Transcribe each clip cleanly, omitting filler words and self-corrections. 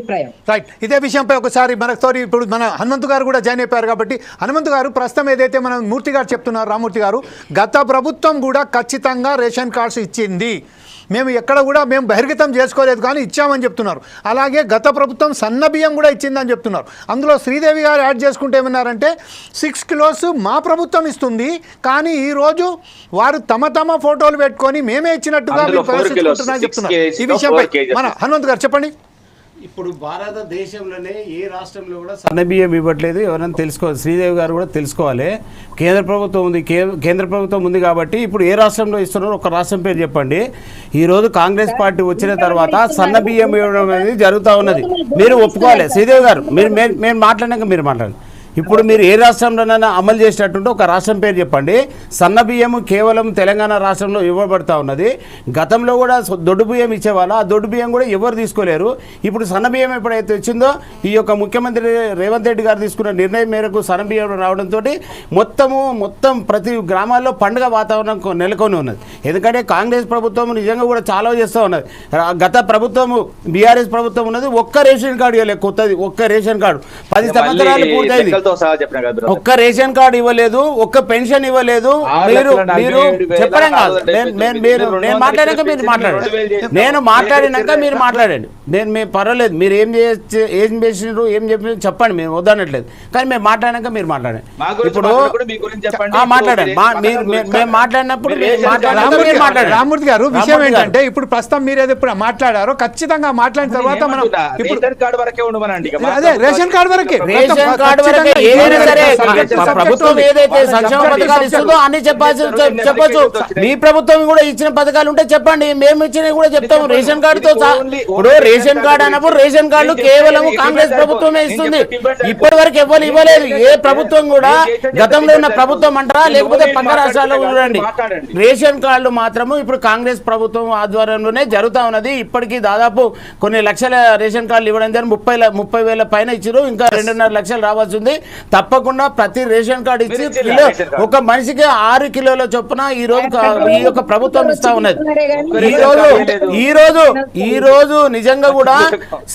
అభిప్రాయం. రైట్, ఇదే విషయంపై ఒకసారి మనతో ఇప్పుడు మన హనుమంతు గారు కూడా జాయిన్ అయిపోయారు. కాబట్టి హనుమంతు గారు, ప్రస్తుతం ఏదైతే మన మూర్తి గారు చెప్తున్నారు, రామూర్తి గారు, గత ప్రభుత్వం కూడా ఖచ్చితంగా రేషన్ కార్డ్స్ ఇచ్చింది, మేము ఎక్కడ కూడా మేము బహిర్గతం చేసుకోలేదు కానీ ఇచ్చామని చెప్తున్నారు. అలాగే గత ప్రభుత్వం సన్న బియ్యం కూడా ఇచ్చిందని చెప్తున్నారు. అందులో శ్రీదేవి గారు యాడ్ చేసుకుంటే ఏమన్నారంటే 6 కిలోస్ మా ప్రభుత్వం ఇస్తుంది, కానీ ఈరోజు వారు తమ ఫోటోలు పెట్టుకొని మేమే ఇచ్చినట్టుగా ప్రదర్శించుకుంటున్నారని చెప్తున్నారు. ఈ విషయంపై మన హనుమంత్ గారు చెప్పండి. ఇప్పుడు భారతదేశంలోనే ఏ రాష్ట్రంలో కూడా సన్న బియ్యం ఇవ్వట్లేదు. ఎవరైనా తెలుసుకోవాలి, శ్రీదేవి గారు కూడా తెలుసుకోవాలి. కేంద్ర ప్రభుత్వం ఉంది, కేంద్ర ప్రభుత్వం ఉంది కాబట్టి ఇప్పుడు ఏ రాష్ట్రంలో ఇస్తున్నారో ఒక రాష్ట్రం పేరు చెప్పండి. ఈరోజు కాంగ్రెస్ పార్టీ వచ్చిన తర్వాత సన్న బియ్యం ఇవ్వడం అనేది జరుగుతూ ఉన్నది. మీరు ఒప్పుకోవాలి. శ్రీదేవి గారు, మేము మాట్లాడినాక మీరు మాట్లాడండి. ఇప్పుడు మీరు ఏ రాష్ట్రంలోనైనా అమలు చేసేటట్టుంటే ఒక రాష్ట్రం పేరు చెప్పండి. సన్న బియ్యము కేవలం తెలంగాణ రాష్ట్రంలో ఇవ్వబడతా ఉన్నది. గతంలో కూడా దొడ్డు బియ్యం ఇచ్చేవాళ్ళు, ఆ దొడ్డు బియ్యం కూడా ఎవరు తీసుకోలేరు. ఇప్పుడు సన్న బియ్యం ఎప్పుడైతే వచ్చిందో ఈ యొక్క ముఖ్యమంత్రి రేవంత్ రెడ్డి గారు తీసుకున్న నిర్ణయం మేరకు సన్న బియ్యం రావడంతో మొత్తం ప్రతి గ్రామాల్లో పండుగ వాతావరణం నెలకొని ఉన్నది. ఎందుకంటే కాంగ్రెస్ ప్రభుత్వం నిజంగా కూడా చాలా చేస్తూ ఉన్నది. గత ప్రభుత్వము బీఆర్ఎస్ ప్రభుత్వం ఉన్నది, ఒక్క రేషన్ కార్డు ఇవ్వలేదు, కొత్తది ఒక్క రేషన్ కార్డు 10 సంవత్సరాలు పూర్తయింది, ఒక్క రేషన్ కార్డు ఇవ్వలేదు, ఒక్క పెన్షన్ ఇవ్వలేదు. మీరు చెప్పడం కాదు, నేను మాట్లాడాక మీరు మాట్లాడండి, నేను మాట్లాడినాక మీరు మాట్లాడండి. మేము పర్వాలేదు, మీరు ఏం చేసినారు ఏం చెప్పండి, మేము వద్దనట్లేదు, కానీ మేము మాట్లాడినాక మీరు మాట్లాడండి. ఇప్పుడు మాట్లాడండి, మేము మాట్లాడినప్పుడు రామూర్తి గారు, విషయం ఏంటంటే ఇప్పుడు ప్రస్తుతం మీరు ఏదైతే మాట్లాడారో ఖచ్చితంగా మాట్లాడిన తర్వాత మనం అదే రేషన్ కార్డు వరకే, ఏదైనా సరే ప్రభుత్వం ఏదైతే సంక్షేమ పథకాలు ఇస్తుందో అన్ని చెప్పచ్చు. మీ ప్రభుత్వం కూడా ఇచ్చిన పథకాలు ఉంటే చెప్పండి, మేము ఇచ్చినవి కూడా చెప్తాము. రేషన్ కార్డుతో ఇప్పుడు రేషన్ కార్డు అన్నప్పుడు రేషన్ కార్డు కేవలం కాంగ్రెస్ ప్రభుత్వమే ఇస్తుంది. ఇప్పటి వరకు ఎవరు ఇవ్వలేదు. ఏ ప్రభుత్వం కూడా గతంలో ఉన్న ప్రభుత్వం అంటారా లేకపోతే పక్క రాష్ట్రాల్లో చూడండి, రేషన్ కార్డులు మాత్రము ఇప్పుడు కాంగ్రెస్ ప్రభుత్వం ఆధ్వర్యంలోనే జరుగుతూ ఉన్నది. ఇప్పటికీ దాదాపు కొన్ని లక్షల రేషన్ కార్డులు ఇవ్వడం జరిగింది. 30,000 పైన ఇచ్చారు, ఇంకా 2.5 లక్షలు రావాల్సి ఉంది. తప్పకుండా ప్రతి రేషన్ కార్డు ఇచ్చి ఒక మనిషికి 6 కిలోల చొప్పున ఈ యొక్క ప్రభుత్వం ఇస్తా ఉన్నది. ఈ రోజు నిజంగా కూడా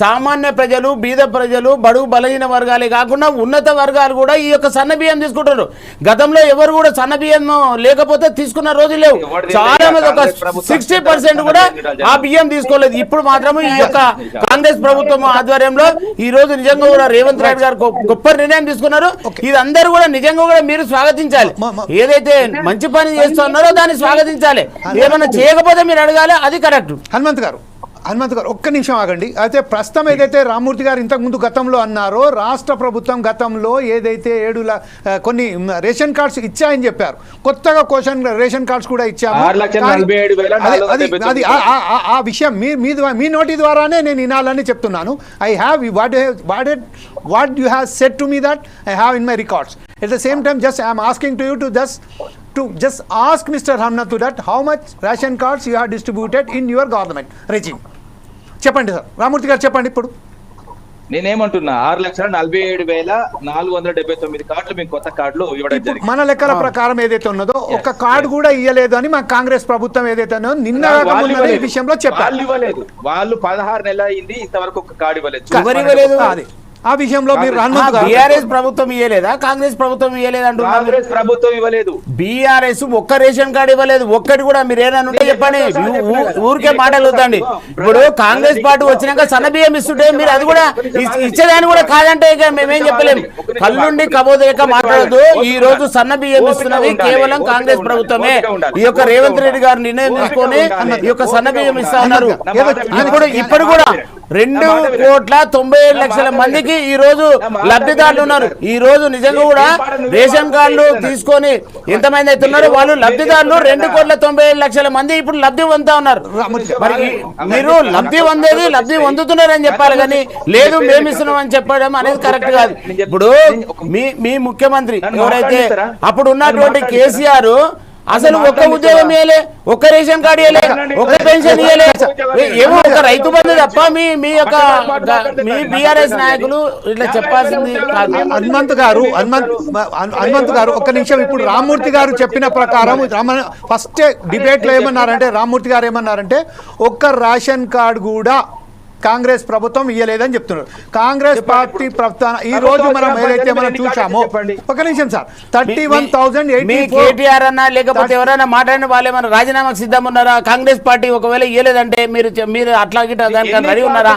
సామాన్య ప్రజలు, బీద ప్రజలు, బడుగు బలహీన వర్గాలే కాకుండా ఉన్నత వర్గాలు కూడా ఈ యొక్క సన్న బియ్యం తీసుకుంటారు. గతంలో ఎవరు కూడా సన్న బియ్యం లేకపోతే తీసుకున్న రోజు లేవు. చాలా మంది ఒక 60% కూడా ఆ బియ్యం తీసుకోలేదు. ఇప్పుడు మాత్రం ఈ యొక్క కాంగ్రెస్ ప్రభుత్వం ఆధ్వర్యంలో ఈ రోజు నిజంగా కూడా రేవంత్ రెడ్డి గారు గొప్ప నిర్ణయం తీసుకున్నారు. ఇది అందరూ కూడా నిజంగా కూడా మీరు స్వాగతించాలి. ఏదైతే మంచి పని చేస్తున్నారో దాన్ని స్వాగతించాలి. ఏమన్నా చేయకపోతే మీరు అడగాలి, అది కరెక్ట్. హనుమంత్ గారు ఒక్క నిమిషం ఆగండి. అయితే ప్రస్తుతం ఏదైతే రామూర్తి గారు ఇంతకుముందు గతంలో అన్నారో, రాష్ట్ర ప్రభుత్వం గతంలో ఏదైతే 7 కొన్ని రేషన్ కార్డ్స్ ఇచ్చాయని చెప్పారు, కొత్తగా రేషన్ కార్డ్స్ కూడా ఇచ్చాము. అది ఆ విషయం మీ నోటి ద్వారానే నేను వినాలని చెప్తున్నాను. I have what you have said to me that I have in my records. At the same time, just I am asking to you to just ask Mr. Hamnatu that how much ration cards you have distributed in your government regime. చెప్పండి sir, Ramurthy గారు చెప్పండి. ఇప్పుడు నేనేమంటున్నా 6,47,479 కార్డులు మీకు కొత్త కార్డులు ఇవ్వడం జరిగింది. మన లెక్కల ప్రకారం ఏదైతే ఉన్నదో ఒక్క కార్డు కూడా ఇవ్వలేదు అని మా కాంగ్రెస్ ప్రభుత్వం ఏదైతే నిన్న ఈ విషయంలో చెప్పారు. వాళ్ళు 16 నెలలు అయింది, ఇంతవరకు ఒక కార్డు ఇవ్వలేదు. ఆ విషయంలో మీరు బీఆర్ఎస్ ప్రభుత్వం ఇవ్వలేదా, కాంగ్రెస్ ప్రభుత్వం ఇవ్వలేదు అంటున్నారు. కాంగ్రెస్ ప్రభుత్వం ఇవ్వలేదు, బీఆర్ఎస్ ఒక్క రేషన్ కార్డు ఇవ్వలేదు. ఒక్కటి కూడా మీరు ఏదైనా ఉంటే చెప్పండి, ఊరికే మాటలు వద్దండి. ఇప్పుడు కాంగ్రెస్ పార్టీ వచ్చినాక సన్న బియ్యం ఇస్తుంటే మీరు అది కూడా ఇచ్చేదాన్ని కూడా కాదంటే ఇక మేమేం చెప్పలేము. కళ్ళుండి కబోదేక మాట్లాడదు. ఈ రోజు సన్న బియ్యం ఇస్తున్నది కేవలం కాంగ్రెస్ ప్రభుత్వమే. ఈ యొక్క రేవంత్ రెడ్డి గారు నిర్ణయం తీసుకొని ఈ యొక్క సన్న బియ్యం ఇస్తా ఉన్నారు. ఇప్పుడు కూడా 2,97,00,000 మందికి ఈ రోజు లబ్ధిదారులు ఉన్నారు. ఈ రోజు నిజంగా కూడా రేషన్ కార్డులు తీసుకొని ఎంతమంది అయితే ఉన్నారో వాళ్ళు లబ్ధిదారులు 2,97,00,000 మంది ఇప్పుడు లబ్ధి పొందుతా ఉన్నారు. మరి మీరు లబ్ధి పొందుతున్నారు అని చెప్పాలి, కానీ లేదు మేము ఇస్తున్నాం అని చెప్పడం అనేది కరెక్ట్ కాదు. ఇప్పుడు మీ ముఖ్యమంత్రి ఎవరైతే అప్పుడు ఉన్నటువంటి కేసీఆర్ అసలు ఒక్క ఉద్యోగం ఇవ్వలే, ఒక్క రేషన్ కార్డు ఇవ్వలే, ఒక్క పెన్షన్ ఇవ్వలే, ఏమో ఒక రైతు బంధు తప్ప మీ యొక్క బీఆర్ఎస్ నాయకులు ఇట్లా చెప్పాల్సింది కాదు. హనుమంత్ గారు ఒక్క నిమిషం. ఇప్పుడు రామూర్తి గారు చెప్పిన ప్రకారం ఫస్ట్ డిబేట్ లో రామూర్తి గారు ఏమన్నారంటే ఒక్క రేషన్ కార్డు కూడా కాంగ్రెస్ ప్రభుత్వం ఇయ్యలేదని చెప్తున్నారు. కాంగ్రెస్ పార్టీ ప్రస్థాన ఈ రోజు మనం ఏదైతే మనం చూసామో, ఒక నిమిషం సార్, మీ 31,084 కేటీఆర్ అన్నా లేకపోతే ఎవరైనా మాట్లాడిన వాళ్ళు ఏమైనా రాజీనామాకు సిద్ధం ఉన్నారా? కాంగ్రెస్ పార్టీ ఒకవేళ ఇయ్యలేదంటే మీరు అట్లా గిట్ట దానికి రెడీ ఉన్నారా?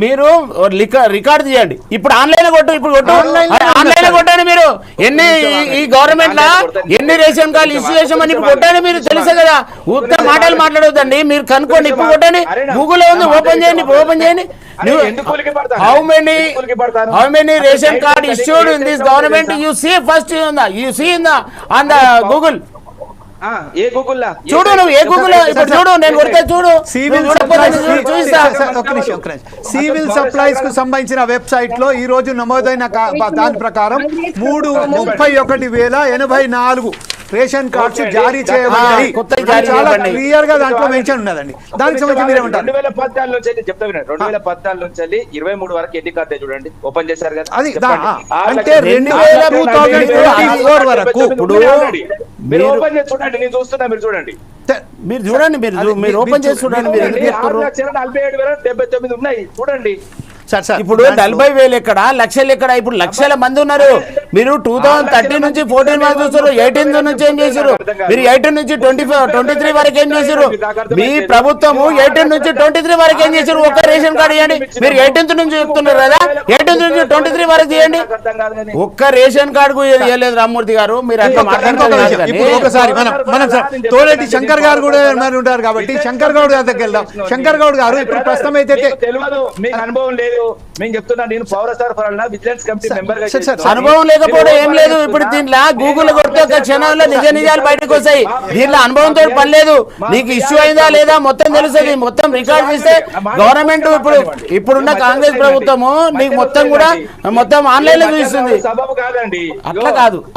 మీరు రికార్డ్ చేయండి. ఇప్పుడు ఆన్లైన్ కొట్టు, ఇప్పుడు కొట్టు, ఆన్లైన్ కొట్టండి. మీరు ఎన్ని ఈ గవర్నమెంట్ లా ఎన్ని రేషన్ కార్డు ఇష్యూ చేసామని ఇప్పుడు కొట్టండి. మీరు తెలుసే కదా, ఊరికే మాటలు మాట్లాడవద్దండి. మీరు కనుక్కోండి, ఇప్పుడు కొట్టండి. గూగుల్ ఉంది, ఓపెన్ చేయండి, ఓపెన్ చేయండి. How many ration card issued in this government? You see first on the Google. A Google చూడు, నువ్వు ఏ గూగుల్ ఇప్పుడు చూడు, నేను కొడితే చూడు. సివిల్ సప్లైస్ కు సంబంధించిన వెబ్సైట్ లో ఈ రోజు నమోదైన దాని ప్రకారం 330,084 రేషన్ కార్డ్స్ జారీ చేయబడ్డాయి. చాలా క్లియర్ గా దాంట్లో మెన్షన్ ఉన్నదండి. దానికి సంబంధించి మీరేమంటారు? 2014 నుంచి చెప్తా వినండి. 2014 నుంచి 23 వరకు ఎన్ని కార్డు చూడండి ఓపెన్ చేశారు కదా. అది అంటే 2024 వరకు ఇప్పుడు మీరు ఓపెన్ చేసి చూడండి, నేను చూస్తున్నా, మీరు చూడండి, మీరు చూడండి, మీరు ఓపెన్ చేసి చూడండి. మీరు ఎందుకు చెప్తారు? 6,47,079 ఉన్నాయి చూడండి. ఇప్పుడు 40,000 ఎక్కడ, లక్షలు ఎక్కడ? ఇప్పుడు లక్షల మంది ఉన్నారు. మీరు 2013 నుంచి 14 వరకు చూస్తారు. 18 నుంచి ఏం చేశారు మీరు? 18 నుంచి 23 వరకు ఏం చేశారు? మీ ప్రభుత్వము 18 నుంచి 23 వరకు ఏం చేశారు? ఒక్క రేషన్ కార్డు ఇవ్వండి. మీరు 18 నుంచి చెప్తున్నారు కదా, 18 నుంచి 23 వరకు ఇవ్వండి. ఒక్క రేషన్ కార్డు ఇవ్వలేదు రామ్మూర్తి గారు. మీరు అట్లా మాట్లాడుతున్నారు. ఒకసారి మనం తోలేటి శంకర్ గారు కూడా ఉంటారు కాబట్టి శంకర్ గౌడ్ గారి దగ్గరికి వెళ్దాం. శంకర్ గౌడ్ గారు, ఇప్పుడు ప్రస్తుతం అయితే తెలియదు, మీకు అనుభవం లేదు. నేను చెప్తున్నా, నేను పౌర సరఫరాల విజిలెన్స్ కమిటీ మెంబర్ గా అనుభవం లేకపోవడం ఏం లేదు. ఇప్పుడు దీంట్లో గూగుల్ కొడితే ఒక క్షణంలో నిజాలు బయటకు వస్తాయి. దీంట్లో అనుభవంతో పని లేదు. నీకు ఇష్యూ అయిందా లేదా మొత్తం తెలుస్తుంది. మొత్తం రికార్డ్ చేస్తే గవర్నమెంట్ ఇప్పుడున్న కాంగ్రెస్ ప్రభుత్వము నీకు మొత్తం కూడా మొత్తం ఆన్లైన్ లో చూపిస్తుంది.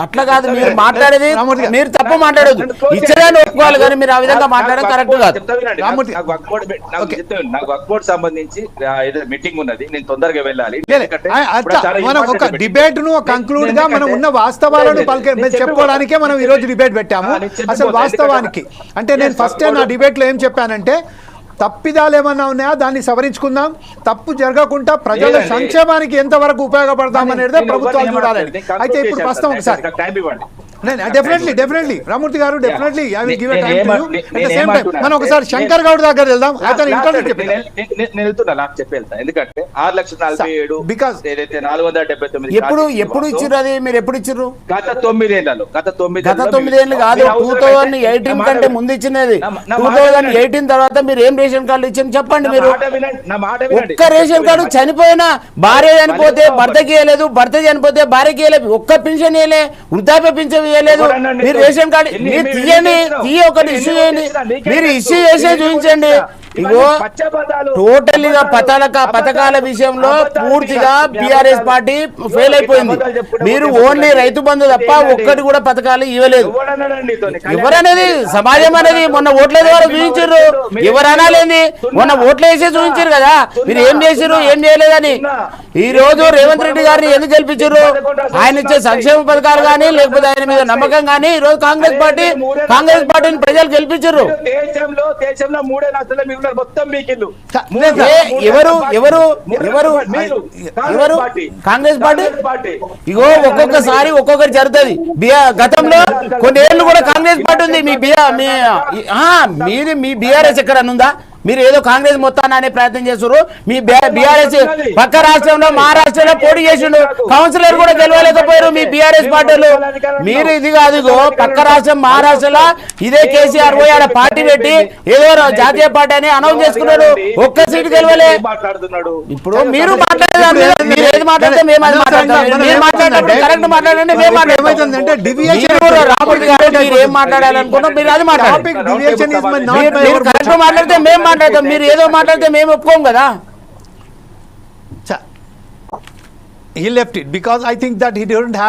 అట్లా కాదు మీరు మాట్లాడేది. మీరు తప్పు మాట్లాడదు. ఇచ్చడానికి ఒప్పుకోవాలి కానీ మీరు ఆ విధంగా మాట్లాడడం కరెక్ట్ కాదు. నాకు వక్ఫ్ బోర్డ్ సంబంధించి మీటింగ్ ఉన్నది, నేను తొందరగా వెళ్ళాలి. మనం ఒక డిబేట్ ను కంక్లూడ్ గా మనం ఉన్న వాస్తవాలను చెప్పుకోవడానికే మనం ఈ రోజు డిబేట్ పెట్టాము. అసలు వాస్తవానికి అంటే నేను ఫస్ట్ నా డిబేట్ లో ఏం చెప్పానంటే, తప్పిదాలు ఏమన్నా ఉన్నాయా దాన్ని సవరించుకుందాం, తప్పు జరగకుండా ప్రజల సంక్షేమానికి ఎంతవరకు ఉపయోగపడతాం అనేది ప్రభుత్వాలు చూడాలని. అయితే ఇప్పుడు ప్రస్తుతం ఒకసారి డెఫినెట్లీ రామూర్తి గారు, definitely I will give a time to you. At the same time మనం ఒకసారి శంకర్ గౌడ్ దగ్గర వెళ్దాం. అతను ఇంటర్వ్యూ చెప్పారు. నేను వెళ్తున్నా, నాకు చెప్పి వెళ్తా. ఎందుకంటే 6,47,000 బికాజ్ ఏదైతే 479 ఎప్పుడు ఇచ్చారు? అది మీరు ఎప్పుడు ఇచ్చారు? గత 9 ఏళ్లలో. గత 9 ఏళ్ళు కాదు, 2018 కంటే ముందు ఇచ్చినది. 2018 తర్వాత మీరు ఏం రేషన్ కార్డు ఇచ్చింది చెప్పండి. మీరు ఒక్క రేషన్ కార్డు చనిపోయినా భార్య చనిపోతే భర్తకి ఇవ్వలేదు, భర్త చనిపోతే భార్యకి ఇవ్వలేదు, ఒక్క పెన్షన్ ఇవ్వలే, వృద్ధాప్య పెన్షన్ ఇవ్వలేదు. మీరు రేషన్ కార్డు మీరు తీయండి, ఒకటి ఇష్యూ చేయండి. మీరు ఇష్యూ చేసే చూపించండి. ఇగో టోటల్ గా పథకాల విషయంలో పూర్తిగా బీఆర్ఎస్ పార్టీ ఫెయిల్ అయిపోయింది. మీరు ఓన్లీ రైతు బంధు తప్ప ఒక్కటి కూడా పథకాలు ఇవ్వలేదు. ఎవరనేది సమాజం అనేది మొన్న ఓట్ల ద్వారా చూపించారు. ఎవరనాలేంది మొన్న ఓట్లు వేసే చూపించారు కదా. మీరు ఏం చేశారు, ఏం చేయలేదని. ఈ రోజు రేవంత్ రెడ్డి గారిని ఎందుకు గెలిపించారు? ఆయన ఇచ్చే సంక్షేమ పథకాలు కానీ లేకపోతే ఆయన మీద నమ్మకం కానీ ఈ రోజు కాంగ్రెస్ పార్టీని ప్రజలు గెలిపించారు. కాంగ్రెస్ పార్టీ ఇగో ఒక్కొక్కసారి ఒక్కొక్కటి జరుగుతుంది. గతంలో కొన్ని ఏళ్ళు కూడా కాంగ్రెస్ పార్టీ ఉంది. మీ బీఆర్ఎస్ ఎక్కడ ఉందా? మీరు ఏదో కాంగ్రెస్ మొత్తాన్ని అనే ప్రయత్నం చేస్తున్నారు. మీ బీఆర్ఎస్ పక్క రాష్ట్రంలో మహారాష్ట్రలో పోటీ చేసిండు, కౌన్సిలర్ కూడా గెలవలేకపోయారు మీ బీఆర్ఎస్ పార్టీలు. మీరు ఇది కాదు, పక్క రాష్ట్రం మహారాష్ట్రలో ఇదే కేసీఆర్ పోయి ఆడ పార్టీ పెట్టి ఏదో జాతీయ పార్టీ అని అనౌన్స్ చేసుకున్నారు, ఒక్క సీటు గెలవలే. ఇప్పుడు మీరు మాట్లాడేదాన్ని మీరు ఏది మాట్లాడితే మేము అది మాట్లాడతాం. మీరు మాట్లాడినప్పుడు కరెక్ట్ మాట్లాడండి, మేము మాట్లాడతామంటే రాబోతు గారు మీరు ఏం మాట్లాడాలనుకున్నాం మీరు అది మాట్లాడండి. కరెక్ట్ మాట్లాడితే మేము మాట్లాడతాం, మీరు ఏదో మాట్లాడితే మేము ఒప్పుకోం కదా. He left it because I think that he didn't have